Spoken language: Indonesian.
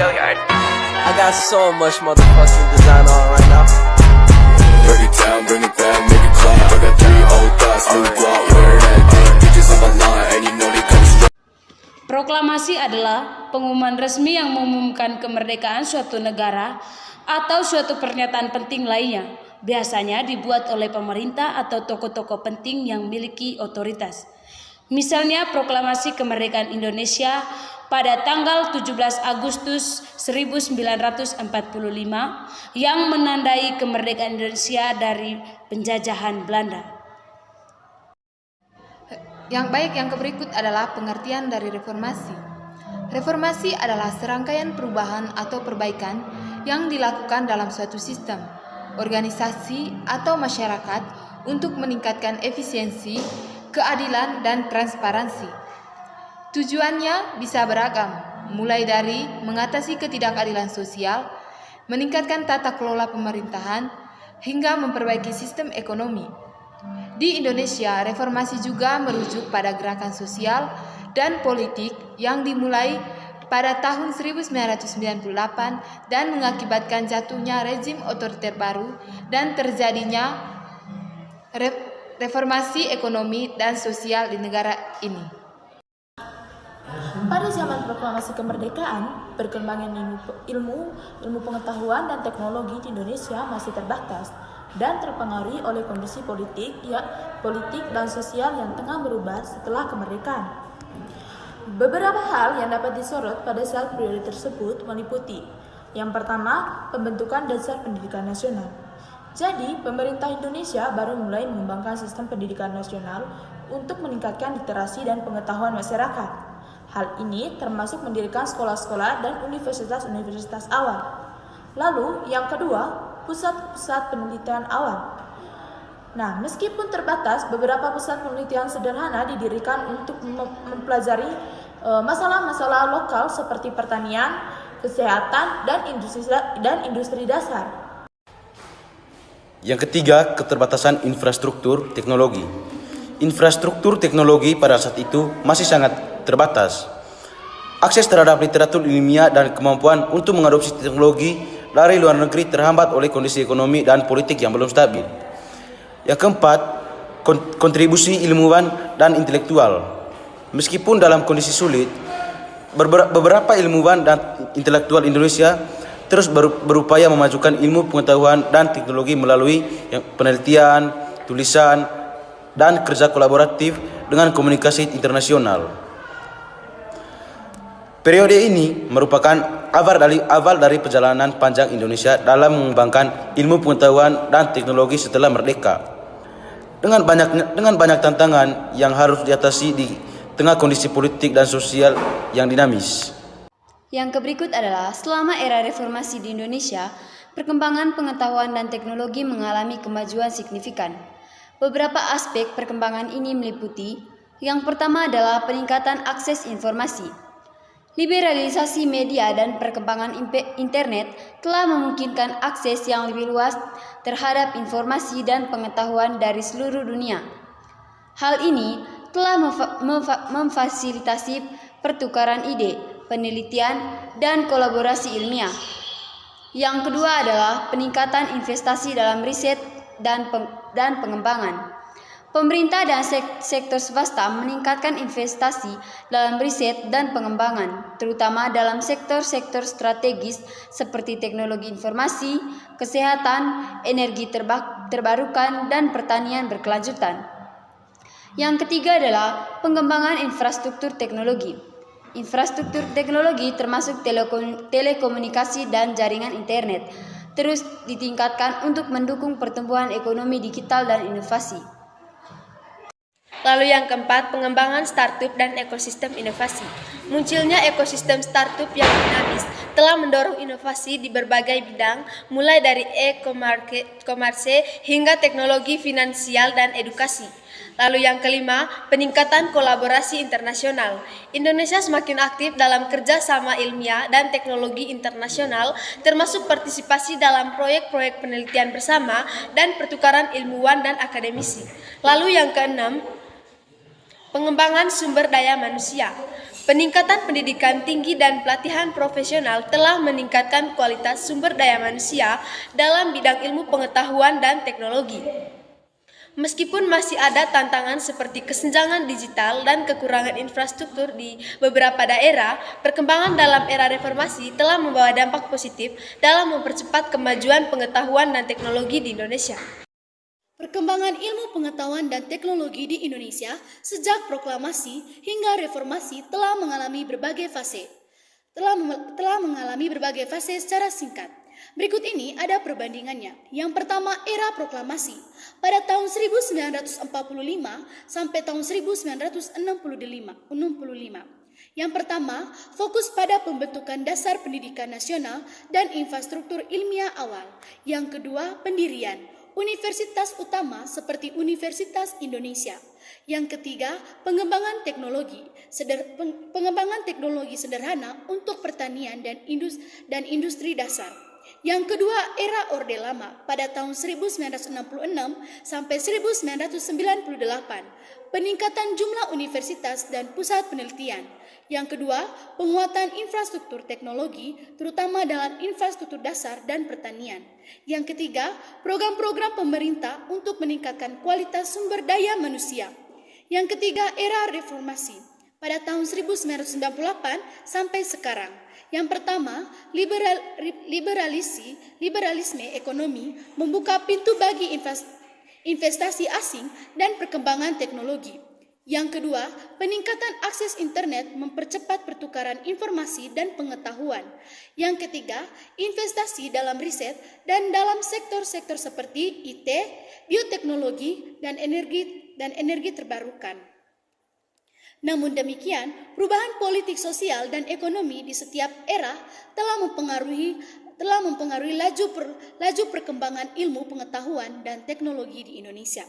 I got so much motherfucking design on right now. Break it down, bring it back, make it clap. I got 3 old thoughts, new guap, wear that thing. Bitches on my line, and you know they come straight. Proklamasi adalah pengumuman resmi yang mengumumkan kemerdekaan suatu negara atau suatu pernyataan penting lainnya. Biasanya dibuat oleh pemerintah atau tokoh-tokoh penting yang memiliki otoritas. Misalnya proklamasi kemerdekaan Indonesia pada tanggal 17 Agustus 1945 yang menandai kemerdekaan Indonesia dari penjajahan Belanda. Yang baik yang berikut adalah pengertian dari reformasi. Reformasi adalah serangkaian perubahan atau perbaikan yang dilakukan dalam suatu sistem, organisasi atau masyarakat untuk meningkatkan efisiensi, keadilan, dan transparansi. Tujuannya bisa beragam, mulai dari mengatasi ketidakadilan sosial, meningkatkan tata kelola pemerintahan, hingga memperbaiki sistem ekonomi. Di Indonesia, reformasi juga merujuk pada gerakan sosial dan politik yang dimulai pada tahun 1998 dan mengakibatkan jatuhnya rezim otoriter baru dan terjadinya reformasi ekonomi dan sosial di negara ini. Pada zaman proklamasi kemerdekaan, perkembangan ilmu pengetahuan dan teknologi di Indonesia masih terbatas dan terpengaruhi oleh kondisi politik dan sosial yang tengah berubah setelah kemerdekaan. Beberapa hal yang dapat disorot pada saat periode tersebut meliputi: yang pertama, pembentukan dasar pendidikan nasional. Jadi, pemerintah Indonesia baru mulai mengembangkan sistem pendidikan nasional untuk meningkatkan literasi dan pengetahuan masyarakat. Hal ini termasuk mendirikan sekolah-sekolah dan universitas-universitas awal. Lalu, yang kedua, pusat-pusat penelitian awal. Nah, meskipun terbatas, beberapa pusat penelitian sederhana didirikan untuk mempelajari masalah-masalah lokal seperti pertanian, kesehatan, dan industri dasar. Yang ketiga, keterbatasan infrastruktur teknologi. Infrastruktur teknologi pada saat itu masih sangat terbatas. Akses terhadap literatur ilmiah dan kemampuan untuk mengadopsi teknologi dari luar negeri terhambat oleh kondisi ekonomi dan politik yang belum stabil. Yang keempat, kontribusi ilmuwan dan intelektual. Meskipun dalam kondisi sulit, beberapa ilmuwan dan intelektual Indonesia terus berupaya memajukan ilmu pengetahuan dan teknologi melalui penelitian, tulisan, dan kerja kolaboratif dengan komunikasi internasional. Periode ini merupakan awal dari perjalanan panjang Indonesia dalam mengembangkan ilmu pengetahuan dan teknologi setelah merdeka. Dengan banyak tantangan yang harus diatasi di tengah kondisi politik dan sosial yang dinamis. Yang berikut adalah selama era reformasi di Indonesia, perkembangan pengetahuan dan teknologi mengalami kemajuan signifikan. Beberapa aspek perkembangan ini meliputi: yang pertama adalah peningkatan akses informasi. Liberalisasi media dan perkembangan internet telah memungkinkan akses yang lebih luas terhadap informasi dan pengetahuan dari seluruh dunia. Hal ini telah memfasilitasi pertukaran ide, penelitian, dan kolaborasi ilmiah. Yang kedua adalah peningkatan investasi dalam riset dan pengembangan. Pemerintah dan sektor swasta meningkatkan investasi dalam riset dan pengembangan, terutama dalam sektor-sektor strategis seperti teknologi informasi, kesehatan, energi terbarukan, dan pertanian berkelanjutan. Yang ketiga adalah pengembangan infrastruktur teknologi. Infrastruktur teknologi termasuk telekomunikasi dan jaringan internet terus ditingkatkan untuk mendukung pertumbuhan ekonomi digital dan inovasi. Lalu yang keempat, pengembangan startup dan ekosistem inovasi. Munculnya ekosistem startup yang dinamis telah mendorong inovasi di berbagai bidang, mulai dari e-commerce hingga teknologi finansial dan edukasi. Lalu yang kelima, peningkatan kolaborasi internasional. Indonesia semakin aktif dalam kerjasama ilmiah dan teknologi internasional, termasuk partisipasi dalam proyek-proyek penelitian bersama dan pertukaran ilmuwan dan akademisi. Lalu yang keenam, pengembangan sumber daya manusia. Peningkatan pendidikan tinggi dan pelatihan profesional telah meningkatkan kualitas sumber daya manusia dalam bidang ilmu pengetahuan dan teknologi. Meskipun masih ada tantangan seperti kesenjangan digital dan kekurangan infrastruktur di beberapa daerah, perkembangan dalam era reformasi telah membawa dampak positif dalam mempercepat kemajuan pengetahuan dan teknologi di Indonesia. Perkembangan ilmu pengetahuan dan teknologi di Indonesia sejak proklamasi hingga reformasi telah mengalami berbagai fase. Secara singkat. Berikut ini ada perbandingannya. Yang pertama, era proklamasi. Pada tahun 1945 sampai tahun 1965. Yang pertama, fokus pada pembentukan dasar pendidikan nasional dan infrastruktur ilmiah awal. Yang kedua, pendirian universitas utama seperti Universitas Indonesia. Yang ketiga, pengembangan teknologi sederhana untuk pertanian dan industri dasar. Yang kedua, era Orde Lama pada tahun 1966 sampai 1998. Peningkatan jumlah universitas dan pusat penelitian. Yang kedua, penguatan infrastruktur teknologi, terutama dalam infrastruktur dasar dan pertanian. Yang ketiga, program-program pemerintah untuk meningkatkan kualitas sumber daya manusia. Yang ketiga, era reformasi pada tahun 1998 sampai sekarang. Yang pertama, liberalisme ekonomi membuka pintu bagi investasi asing dan perkembangan teknologi. Yang kedua, peningkatan akses internet mempercepat pertukaran informasi dan pengetahuan. Yang ketiga, investasi dalam riset dan dalam sektor-sektor seperti IT, bioteknologi, dan energi terbarukan. Namun demikian, perubahan politik sosial dan ekonomi di setiap era telah mempengaruhi laju perkembangan ilmu pengetahuan dan teknologi di Indonesia.